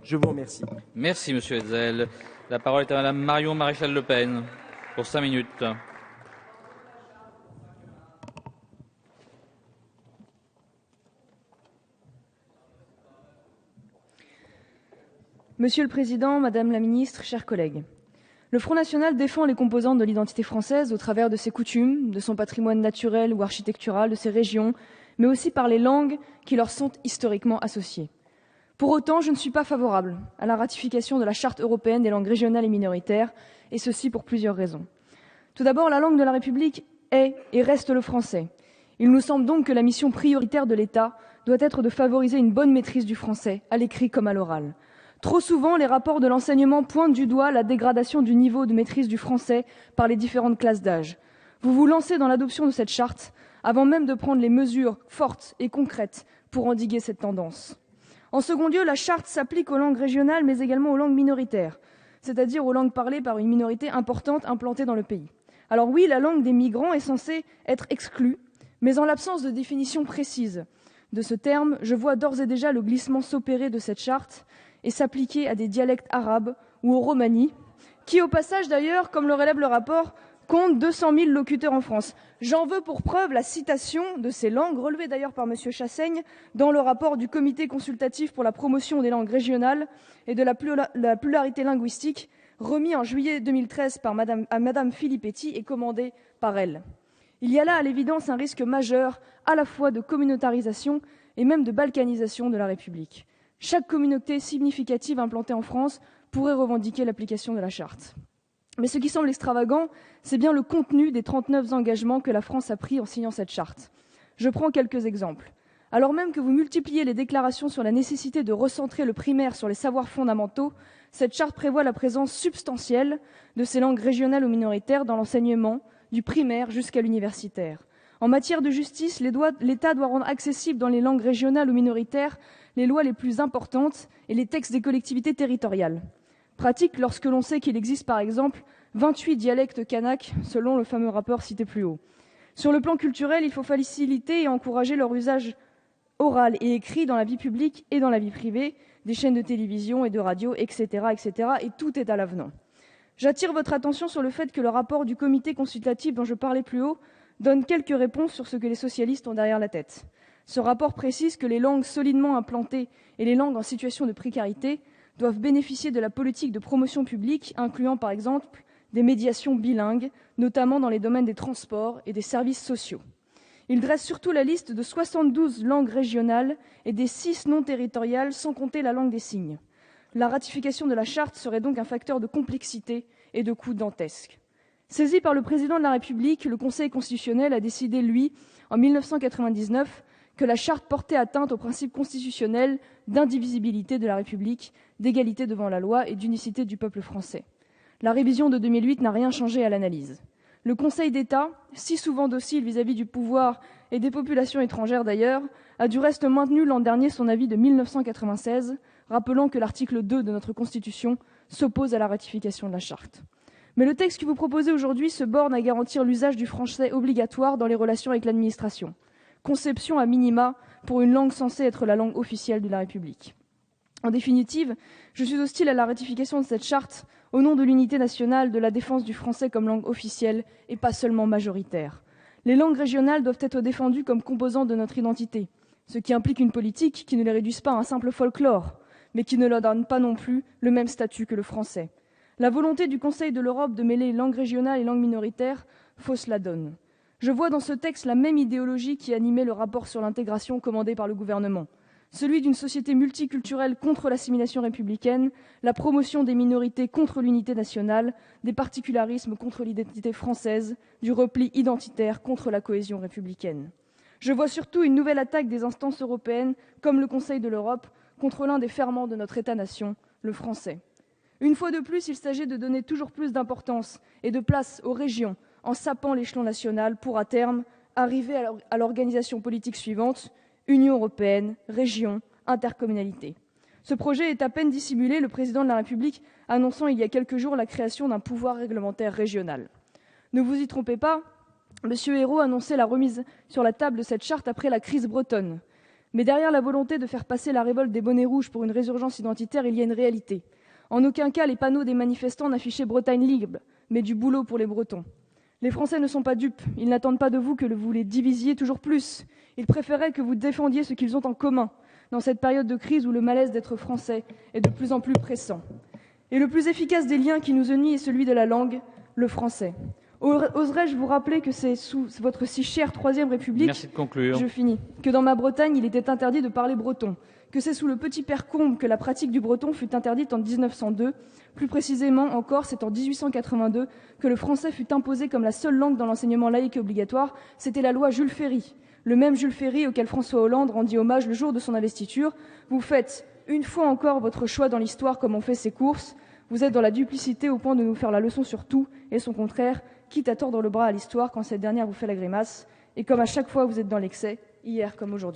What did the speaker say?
Je vous remercie. Merci, Monsieur Hetzel. La parole est à Madame Marion Maréchal Le Pen pour 5 minutes. Monsieur le Président, Madame la Ministre, chers collègues, le Front national défend les composantes de l'identité française au travers de ses coutumes, de son patrimoine naturel ou architectural, de ses régions, mais aussi par les langues qui leur sont historiquement associées. Pour autant, je ne suis pas favorable à la ratification de la Charte européenne des langues régionales et minoritaires, et ceci pour plusieurs raisons. Tout d'abord, la langue de la République est et reste le français. Il nous semble donc que la mission prioritaire de l'État doit être de favoriser une bonne maîtrise du français, à l'écrit comme à l'oral. Trop souvent, les rapports de l'enseignement pointent du doigt la dégradation du niveau de maîtrise du français par les différentes classes d'âge. Vous vous lancez dans l'adoption de cette charte avant même de prendre les mesures fortes et concrètes pour endiguer cette tendance. En second lieu, la charte s'applique aux langues régionales mais également aux langues minoritaires, c'est-à-dire aux langues parlées par une minorité importante implantée dans le pays. Alors oui, la langue des migrants est censée être exclue, mais en l'absence de définition précise de ce terme, je vois d'ores et déjà le glissement s'opérer de cette charte et s'appliquer à des dialectes arabes ou au romani, qui au passage d'ailleurs, comme le relève le rapport, compte 200 000 locuteurs en France. J'en veux pour preuve la citation de ces langues, relevée d'ailleurs par M. Chassaigne, dans le rapport du Comité consultatif pour la promotion des langues régionales et de la pluralité linguistique, remis en juillet 2013 à Mme Filippetti et commandé par elle. Il y a là à l'évidence un risque majeur à la fois de communautarisation et même de balkanisation de la République. Chaque communauté significative implantée en France pourrait revendiquer l'application de la charte. Mais ce qui semble extravagant, c'est bien le contenu des 39 engagements que la France a pris en signant cette charte. Je prends quelques exemples. Alors même que vous multipliez les déclarations sur la nécessité de recentrer le primaire sur les savoirs fondamentaux, cette charte prévoit la présence substantielle de ces langues régionales ou minoritaires dans l'enseignement, du primaire jusqu'à l'universitaire. En matière de justice, l'État doit rendre accessibles dans les langues régionales ou minoritaires les lois les plus importantes et les textes des collectivités territoriales. Pratique lorsque l'on sait qu'il existe par exemple 28 dialectes kanaks selon le fameux rapport cité plus haut. Sur le plan culturel, il faut faciliter et encourager leur usage oral et écrit dans la vie publique et dans la vie privée, des chaînes de télévision et de radio, etc., etc., et tout est à l'avenant. J'attire votre attention sur le fait que le rapport du comité consultatif dont je parlais plus haut donne quelques réponses sur ce que les socialistes ont derrière la tête. Ce rapport précise que les langues solidement implantées et les langues en situation de précarité doivent bénéficier de la politique de promotion publique, incluant par exemple des médiations bilingues, notamment dans les domaines des transports et des services sociaux. Il dresse surtout la liste de 72 langues régionales et des 6 non territoriales, sans compter la langue des signes. La ratification de la charte serait donc un facteur de complexité et de coût dantesque. Saisi par le président de la République, le Conseil constitutionnel a décidé, lui, en 1999, que la charte portait atteinte au principe constitutionnel d'indivisibilité de la République, d'égalité devant la loi et d'unicité du peuple français. La révision de 2008 n'a rien changé à l'analyse. Le Conseil d'État, si souvent docile vis-à-vis du pouvoir et des populations étrangères d'ailleurs, a du reste maintenu l'an dernier son avis de 1996, rappelant que l'article 2 de notre Constitution s'oppose à la ratification de la charte. Mais le texte que vous proposez aujourd'hui se borne à garantir l'usage du français obligatoire dans les relations avec l'administration. Conception à minima pour une langue censée être la langue officielle de la République. En définitive, je suis hostile à la ratification de cette charte au nom de l'unité nationale, de la défense du français comme langue officielle et pas seulement majoritaire. Les langues régionales doivent être défendues comme composantes de notre identité, ce qui implique une politique qui ne les réduise pas à un simple folklore, mais qui ne leur donne pas non plus le même statut que le français. La volonté du Conseil de l'Europe de mêler langues régionales et langues minoritaires fausse la donne. Je vois dans ce texte la même idéologie qui animait le rapport sur l'intégration commandé par le gouvernement, celui d'une société multiculturelle contre l'assimilation républicaine, la promotion des minorités contre l'unité nationale, des particularismes contre l'identité française, du repli identitaire contre la cohésion républicaine. Je vois surtout une nouvelle attaque des instances européennes, comme le Conseil de l'Europe, contre l'un des ferments de notre État-nation, le français. Une fois de plus, il s'agit de donner toujours plus d'importance et de place aux régions, en sapant l'échelon national pour, à terme, arriver à l'organisation politique suivante, Union européenne, région, intercommunalité. Ce projet est à peine dissimulé, le président de la République annonçant il y a quelques jours la création d'un pouvoir réglementaire régional. Ne vous y trompez pas, M. Ayrault annonçait la remise sur la table de cette charte après la crise bretonne. Mais derrière la volonté de faire passer la révolte des bonnets rouges pour une résurgence identitaire, il y a une réalité. En aucun cas, les panneaux des manifestants n'affichaient Bretagne libre, mais du boulot pour les Bretons. Les Français ne sont pas dupes, ils n'attendent pas de vous que vous les divisiez toujours plus. Ils préféraient que vous défendiez ce qu'ils ont en commun, dans cette période de crise où le malaise d'être français est de plus en plus pressant. Et le plus efficace des liens qui nous unit est celui de la langue, le français. Oserais-je vous rappeler que c'est sous votre si chère Troisième République, Merci de conclure. je finis, que dans ma Bretagne, il était interdit de parler breton, que c'est sous le petit père Combe que la pratique du breton fut interdite en 1902. Plus précisément encore, c'est en 1882 que le français fut imposé comme la seule langue dans l'enseignement laïque obligatoire. C'était la loi Jules Ferry, le même Jules Ferry auquel François Hollande rendit hommage le jour de son investiture. Vous faites une fois encore votre choix dans l'histoire comme on fait ses courses. Vous êtes dans la duplicité au point de nous faire la leçon sur tout et son contraire, quitte à tordre le bras à l'histoire quand cette dernière vous fait la grimace. Et comme à chaque fois, vous êtes dans l'excès, hier comme aujourd'hui.